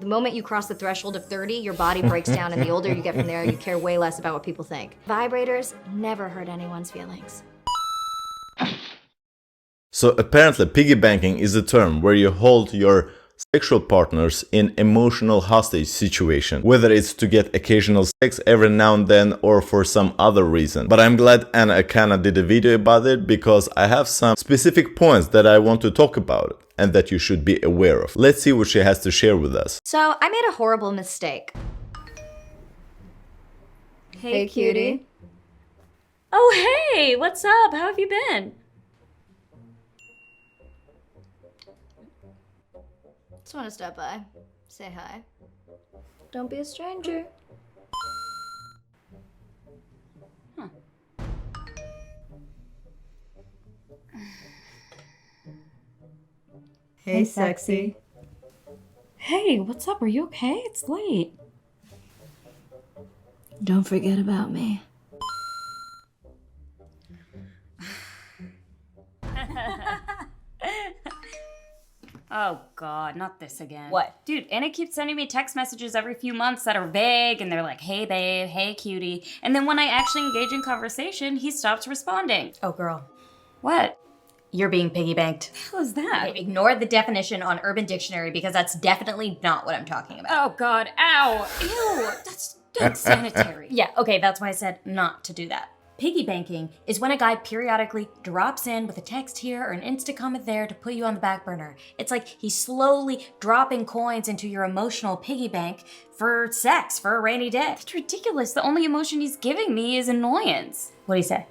The moment you cross the threshold of 30, your body breaks down, and the older you get from there, you care way less about what people think. Vibrators never hurt anyone's feelings. So apparently piggybanking is a term where you hold your sexual partners in emotional hostage situation, whether it's to get occasional sex every now and then or for some other reason. But I'm glad Akana did a video about it, because I have some specific points that I want to talk about and that you should be aware of. Let's see what she has to share with us. So I made a horrible mistake. Hey, cutie. Oh, hey, what's up? How have you been? Just want to stop by, say hi. Don't be a stranger. Hey, sexy. Hey, what's up? Are you okay? It's late. Don't forget about me. Oh god, not this again. What? Dude, Anna keeps sending me text messages every few months that are vague, and they're like, hey babe, hey cutie. And then when I actually engage in conversation, he stops responding. Oh, girl. What? You're being piggybanked. What was that? Okay, ignore the definition on Urban Dictionary because that's definitely not what I'm talking about. Oh god, ow. Ew, that's unsanitary. Yeah, okay, that's why I said not to do that. Piggybanking is when a guy periodically drops in with a text here or an Insta comment there to put you on the back burner. It's like he's slowly dropping coins into your emotional piggy bank for sex, for a rainy day. It's ridiculous. The only emotion he's giving me is annoyance. What do you say?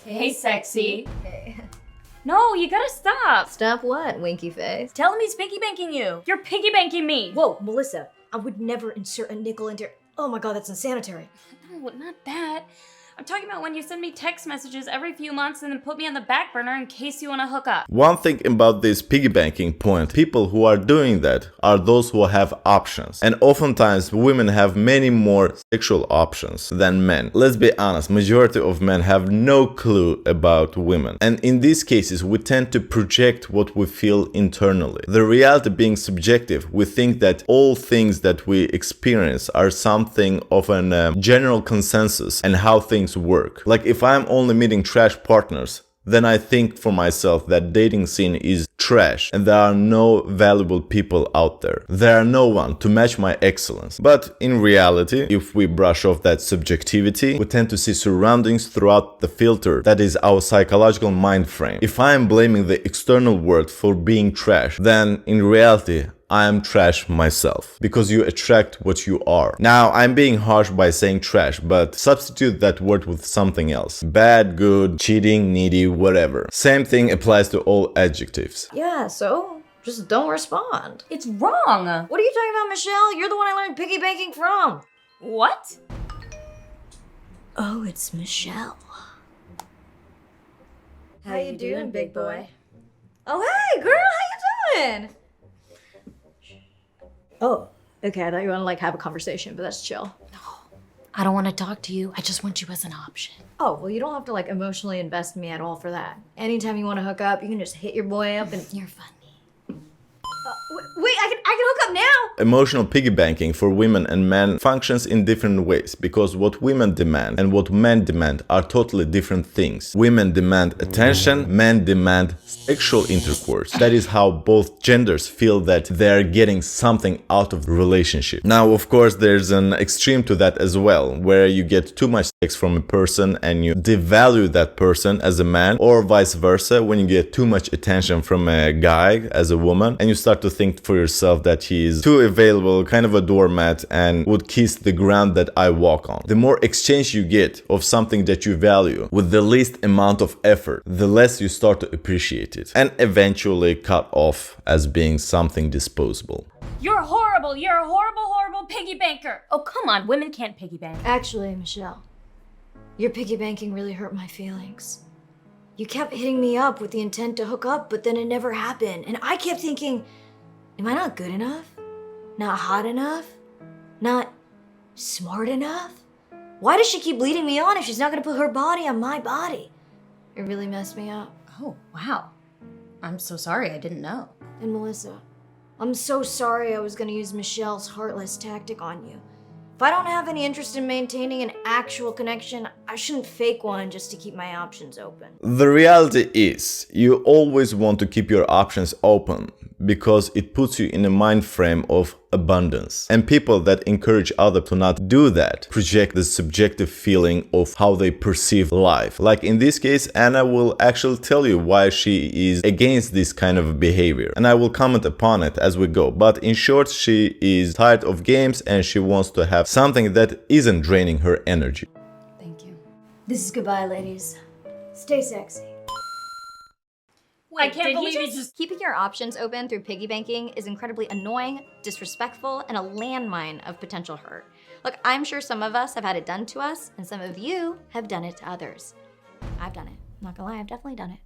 Hey, sexy. No, you gotta stop. Stop what, winky face? Tell him he's piggybanking you. You're piggybanking me. Whoa, Melissa, I would never insert a nickel into... Oh my god, that's unsanitary. No, not that. I'm talking about when you send me text messages every few months and then put me on the back burner in case you want to hook up. One thing about this piggybanking point, people who are doing that are those who have options. And oftentimes women have many more sexual options than men. Let's be honest, majority of men have no clue about women. And in these cases, we tend to project what we feel internally. The reality being subjective, we think that all things that we experience are something of a general consensus and how things work. Like if I'm only meeting trash partners, then I think for myself that dating scene is trash and there are no valuable people out there. There are no one to match my excellence. But in reality, if we brush off that subjectivity, we tend to see surroundings throughout the filter that is our psychological mind frame. If I am blaming the external world for being trash, then in reality, I am trash myself, because you attract what you are. Now, I'm being harsh by saying trash, but substitute that word with something else. Bad, good, cheating, needy, whatever. Same thing applies to all adjectives. Yeah, so? Just don't respond. It's wrong. What are you talking about, Michelle? You're the one I learned piggybanking from. What? Oh, it's Michelle. How you doing, big boy? Oh, hey, girl, how you doing? Oh, okay, I thought you wanted to like have a conversation, but that's chill. I don't want to talk to you. I just want you as an option. Oh, well, you don't have to like emotionally invest in me at all for that. Anytime you want to hook up, you can just hit your boy up and... You're funny. Wait, I can hook up now! Emotional piggybanking for women and men functions in different ways, because what women demand and what men demand are totally different things. Women demand attention, men demand sexual intercourse. That is how both genders feel that they're getting something out of the relationship. Now, of course, there's an extreme to that as well, where you get too much sex from a person and you devalue that person as a man, or vice versa, when you get too much attention from a guy as a woman and you start to think for yourself that he is too available, kind of a doormat, and would kiss the ground that I walk on. The more exchange you get of something that you value with the least amount of effort, the less you start to appreciate it, and eventually cut off as being something disposable. You're horrible. You're a horrible, horrible piggy banker. Oh, come on. Women can't piggybank. Actually, Michelle, your piggybanking really hurt my feelings. You kept hitting me up with the intent to hook up, but then it never happened. And I kept thinking, am I not good enough? Not hot enough? Not smart enough? Why does she keep leading me on if she's not gonna put her body on my body? It really messed me up. Oh, wow. I'm so sorry. I didn't know. And Melissa, I'm so sorry I was gonna use Michelle's heartless tactic on you. If I don't have any interest in maintaining an actual connection, I shouldn't fake one just to keep my options open. The reality is, you always want to keep your options open because it puts you in a mind frame of abundance. And people that encourage others to not do that project the subjective feeling of how they perceive life. Like in this case, Anna will actually tell you why she is against this kind of behavior. And I will comment upon it as we go. But in short, she is tired of games and she wants to have something that isn't draining her energy. Thank you. This is goodbye, ladies. Stay sexy. I can't believe you just... Keeping your options open through piggybanking is incredibly annoying, disrespectful, and a landmine of potential hurt. Look, I'm sure some of us have had it done to us, and some of you have done it to others. I've done it. I'm not gonna lie, I've definitely done it.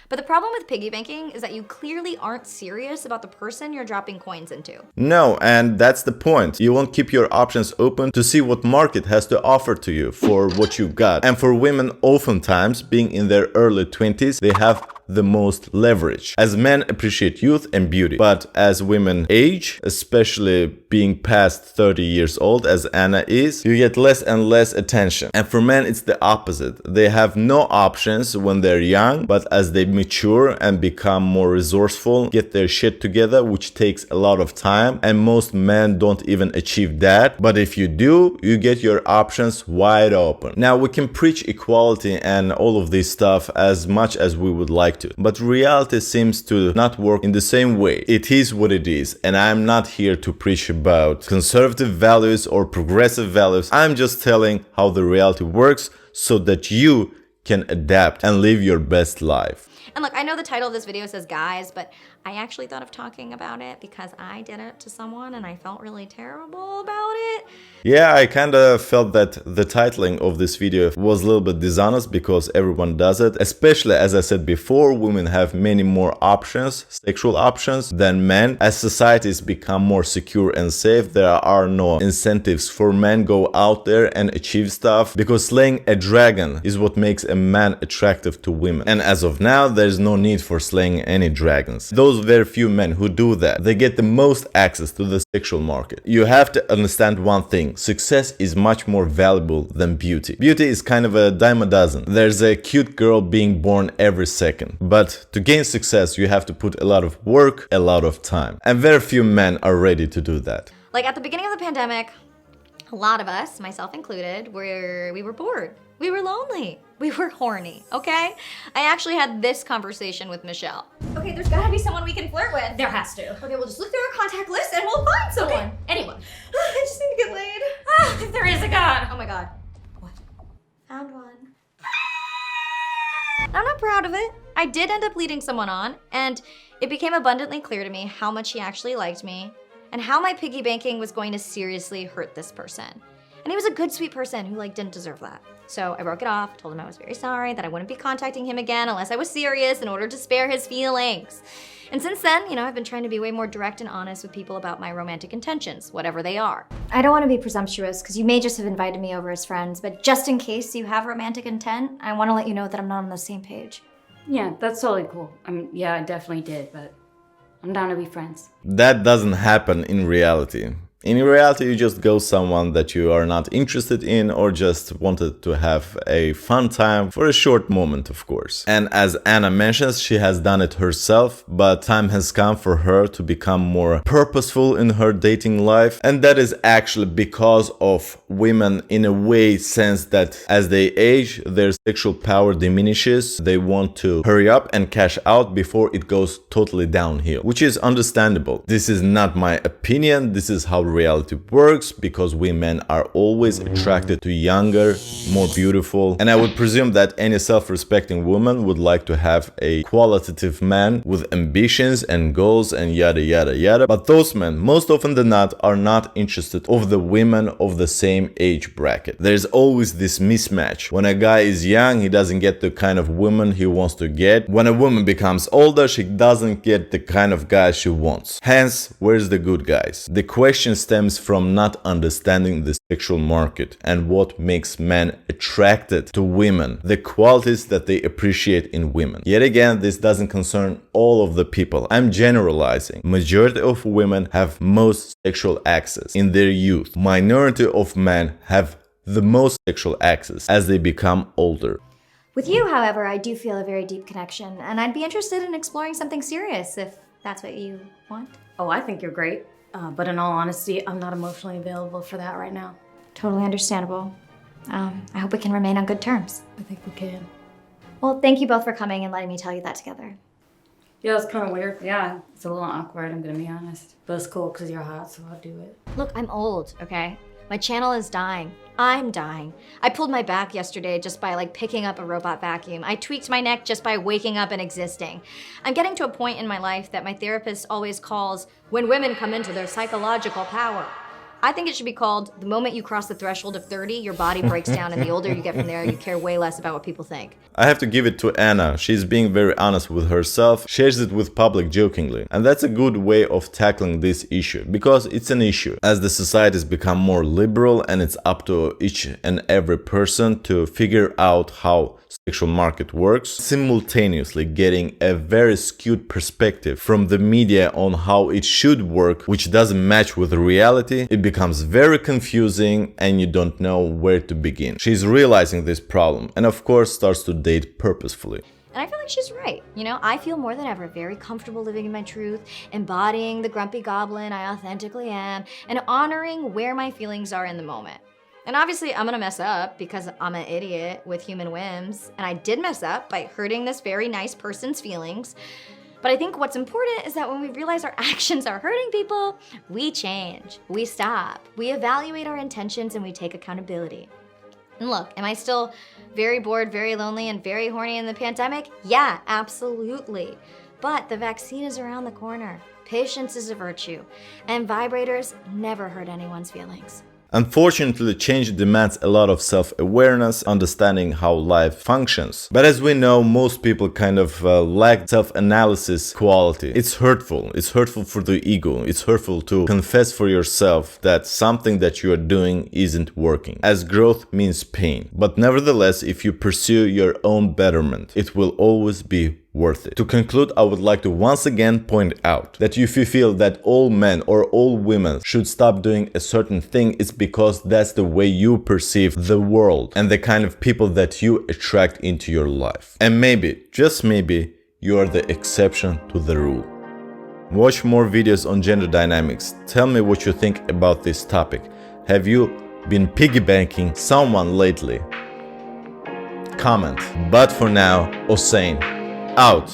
But the problem with piggybanking is that you clearly aren't serious about the person you're dropping coins into. No, and that's the point. You won't keep your options open to see what market has to offer to you for what you got. And for women, oftentimes, being in their early 20s, they have the most leverage. As men appreciate youth and beauty, but as women age, especially being past 30 years old as Anna is, you get less and less attention. And for men, it's the opposite. They have no options when they're young, but as they mature and become more resourceful, get their shit together, which takes a lot of time, and most men don't even achieve that. But if you do, you get your options wide open. Now, we can preach equality and all of this stuff as much as we would like to, but reality seems to not work in the same way. It is what it is, and I'm not here to preach about conservative values or progressive values. I'm just telling how the reality works so that you can adapt and live your best life. And look, I know the title of this video says guys, but I actually thought of talking about it because I did it to someone and I felt really terrible about it. Yeah, I kind of felt that the titling of this video was a little bit dishonest because everyone does it. Especially, as I said before, women have many more options, sexual options, than men. As societies become more secure and safe, there are no incentives for men go out there and achieve stuff, because slaying a dragon is what makes a man attractive to women. And as of now, there's no need for slaying any dragons. Those very few men who do that, they get the most access to the sexual market. You have to understand one thing. Success is much more valuable than beauty. Beauty is kind of a dime a dozen. There's a cute girl being born every second. But to gain success, you have to put a lot of work, a lot of time. And very few men are ready to do that. Like at the beginning of the pandemic, a lot of us, myself included, we were bored. We were lonely. We were horny, okay? I actually had this conversation with Michelle. Okay, there's gotta be someone we can flirt with. There has to. Okay, we'll just look through our contact list and we'll find someone. Okay, anyone. I just need to get laid. If there is a God. Oh my God. What? Found one. I'm not proud of it. I did end up leading someone on, and it became abundantly clear to me how much he actually liked me and how my piggy banking was going to seriously hurt this person. And he was a good, sweet person who didn't deserve that. So I broke it off, told him I was very sorry, that I wouldn't be contacting him again unless I was serious in order to spare his feelings. And since then, I've been trying to be way more direct and honest with people about my romantic intentions, whatever they are. I don't want to be presumptuous because you may just have invited me over as friends, but just in case you have romantic intent, I want to let you know that I'm not on the same page. Yeah, that's totally cool. Yeah, I definitely did, but I'm down to be friends. That doesn't happen in reality. In reality, you just go someone that you are not interested in or just wanted to have a fun time for a short moment, of course. And as Anna mentions, she has done it herself, but time has come for her to become more purposeful in her dating life. And that is actually because of women in a way sense that as they age, their sexual power diminishes. They want to hurry up and cash out before it goes totally downhill, which is understandable. This is not my opinion. This is how reality works, because we men are always attracted to younger, more beautiful, and I would presume that any self-respecting woman would like to have a qualitative man with ambitions and goals and yada yada yada. But those men, most often than not, are not interested of the women of the same age bracket. There's always this mismatch. When a guy is young, he doesn't get the kind of woman he wants to get. When a woman becomes older, she doesn't get the kind of guy she wants. Hence, where's the good guys? The question stems from not understanding the sexual market and what makes men attracted to women, the qualities that they appreciate in women. Yet again, this doesn't concern all of the people. I'm generalizing. Majority of women have most sexual access in their youth. Minority of men have the most sexual access as they become older. With you, however, I do feel a very deep connection, and I'd be interested in exploring something serious if that's what you want. Oh, I think you're great. But in all honesty, I'm not emotionally available for that right now. Totally understandable. I hope we can remain on good terms. I think we can. Well, thank you both for coming and letting me tell you that together. Yeah, it's kind of weird. Yeah, it's a little awkward, I'm gonna be honest. But it's cool because you're hot, so I'll do it. Look, I'm old, okay? My channel is dying. I'm dying. I pulled my back yesterday just by picking up a robot vacuum. I tweaked my neck just by waking up and existing. I'm getting to a point in my life that my therapist always calls when women come into their psychological power. I think it should be called the moment you cross the threshold of 30, your body breaks down, and the older you get from there, you care way less about what people think. I have to give it to Anna. She's being very honest with herself, shares it with public jokingly. And that's a good way of tackling this issue, because it's an issue. As the societies become more liberal and it's up to each and every person to figure out how sexual market works, simultaneously getting a very skewed perspective from the media on how it should work, which doesn't match with reality, it becomes very confusing and you don't know where to begin. She's realizing this problem and of course starts to date purposefully. And I feel like she's right. You know, I feel more than ever very comfortable living in my truth, embodying the grumpy goblin I authentically am, and honoring where my feelings are in the moment. And obviously I'm gonna mess up because I'm an idiot with human whims, and I did mess up by hurting this very nice person's feelings. But I think what's important is that when we realize our actions are hurting people, we change, we stop, we evaluate our intentions, and we take accountability. And look, am I still very bored, very lonely, and very horny in the pandemic? Yeah, absolutely. But the vaccine is around the corner. Patience is a virtue, and vibrators never hurt anyone's feelings. Unfortunately, change demands a lot of self-awareness, understanding how life functions. But as we know, most people kind of lack self-analysis quality. It's hurtful. It's hurtful for the ego. It's hurtful to confess for yourself that something that you are doing isn't working, as growth means pain. But nevertheless, if you pursue your own betterment, it will always be worth it. To conclude, I would like to once again point out that if you feel that all men or all women should stop doing a certain thing, it's because that's the way you perceive the world and the kind of people that you attract into your life. And maybe, just maybe, you are the exception to the rule. Watch more videos on gender dynamics. Tell me what you think about this topic. Have you been piggybanking someone lately? Comment. But for now, Hossein out.